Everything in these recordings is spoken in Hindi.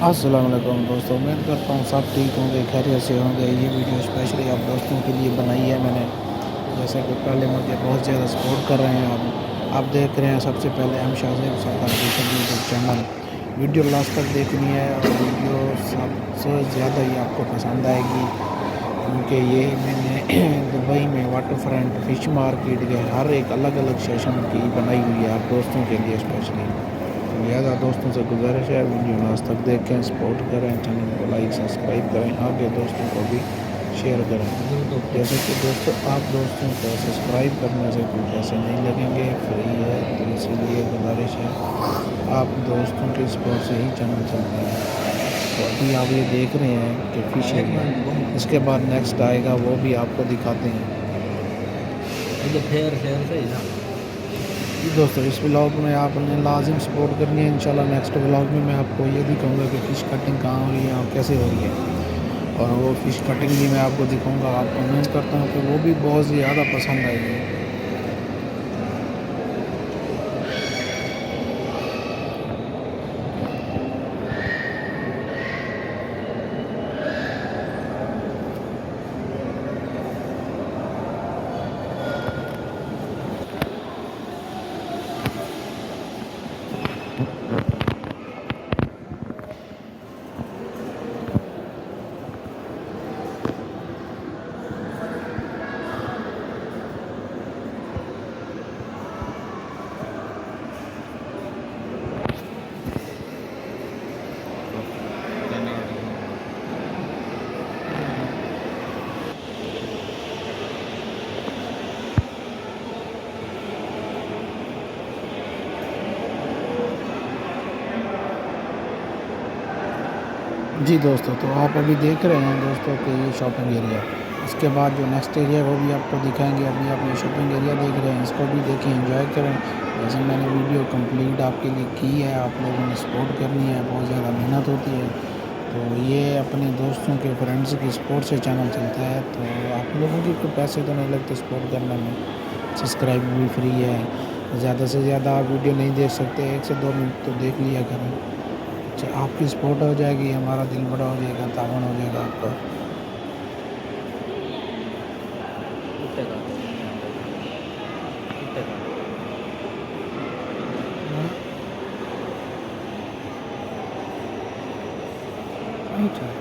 अस्सलाम वालेकुम दोस्तों, उम्मीद करता हूँ सब ठीक होंगे, खैरियत से होंगे। ये वीडियो स्पेशली आप दोस्तों के लिए बनाई है मैंने। जैसे कि पहले मुझे बहुत ज़्यादा सपोर्ट कर रहे हैं आप देख रहे हैं सबसे पहले M Shazeb Sardar official YouTube channel. Video last तक देखनी है और वीडियो सबसे ज़्यादा ही आपको पसंद आएगी, क्योंकि ये मैंने दुबई में वाटर फ्रंट फ़िश मार्केट के हर एक अलग अलग सेशन की बनाई हुई है आप दोस्तों के लिए स्पेशली। तो लिहाजा दोस्तों से गुजारिश है वीडियो लास्ट तक देखें, सपोर्ट करें, चैनल को लाइक सब्सक्राइब करें, आगे दोस्तों को भी शेयर करें। जैसे कि दोस्तों आप दोस्तों को सब्सक्राइब करने से कोई पैसे नहीं लगेंगे, फ्री है, तो इसीलिए गुजारिश है आप दोस्तों के सपोर्ट से ही चैनल चलता है। तो अभी आप ये देख रहे हैं कि फिश एरिया, इसके बाद नेक्स्ट आएगा वो भी आपको दिखाते हैं। फेयर फेयर सही ना। जी दोस्तों, इस व्लॉग में आपने लाजिम सपोर्ट करनी है। इंशाल्लाह नेक्स्ट व्लॉग में मैं आपको ये दिखाऊंगा कि फ़िश कटिंग कहाँ हो रही है और कैसे हो रही है, और वो फ़िश कटिंग भी मैं आपको दिखाऊंगा। आपको उम्मीद करता हूँ कि वो भी बहुत ज़्यादा पसंद आएगी। जी दोस्तों, तो आप अभी देख रहे हैं दोस्तों कि ये शॉपिंग एरिया, इसके बाद जो नेक्स्ट एरिया है वो भी आपको दिखाएंगे। अभी आप ये शॉपिंग एरिया देख रहे हैं, इसको भी देखें, एंजॉय करें। जैसे मैंने वीडियो कंप्लीट आपके लिए की है, आप लोगों ने सपोर्ट करनी है, बहुत ज़्यादा मेहनत होती है। तो ये अपने दोस्तों के फ्रेंड्स की सपोर्ट से चैनल चलता है, तो आप लोगों की कोई पैसे तो नहीं लगते सपोर्ट करने में, सब्सक्राइब भी फ्री है। ज़्यादा से ज़्यादा आप वीडियो नहीं देख सकते, 1 से 2 मिनट तो देख लिया करें। अच्छा, आपकी सपोर्ट हो जाएगी, हमारा दिल बड़ा हो जाएगा, तावन हो जाएगा आपका। कितने का कितने का अच्छा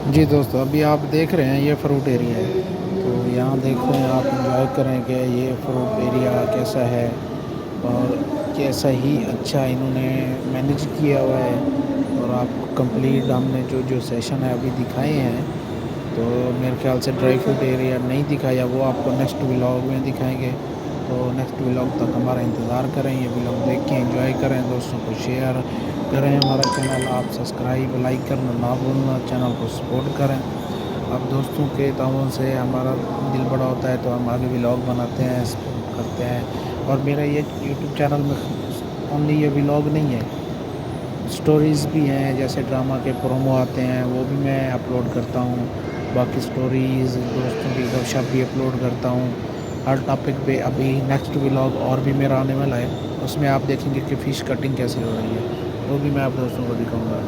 जी दोस्तों, अभी आप देख रहे हैं ये फ्रूट एरिया है, तो यहाँ देख रहे हैं आप, इंजॉय करें कि ये फ्रूट एरिया कैसा है और कैसा ही अच्छा इन्होंने मैनेज किया हुआ है। और आपको कंप्लीट हमने जो जो सेशन है अभी दिखाए हैं, तो मेरे ख्याल से ड्राई फ्रूट एरिया नहीं दिखाया, वो आपको नेक्स्ट व्लॉग में दिखाएंगे। तो नेक्स्ट व्लॉग तक हमारा इंतज़ार करें, ये व्लॉग देख के एंजॉय करें, दोस्तों को शेयर करें। हमारा चैनल आप सब्सक्राइब लाइक करना ना भूलना, चैनल को सपोर्ट करें। अब दोस्तों के ताउन से हमारा दिल बड़ा होता है, तो हम आगे व्लॉग बनाते हैं, सपोर्ट करते हैं। और मेरा ये यूट्यूब चैनल में ओनली ये व्लॉग नहीं है, स्टोरीज़ भी हैं, जैसे ड्रामा के प्रोमो आते हैं वो भी मैं अपलोड करता हूँ। बाकी स्टोरीज़ दोस्तों की गपशप भी अपलोड करता हूँ हर टॉपिक पे। अभी नेक्स्ट व्लॉग और भी मेरा आने वाला है, उसमें आप देखेंगे कि फ़िश कटिंग कैसे हो रही है, वो भी मैं आप दोस्तों को दिखाऊंगा।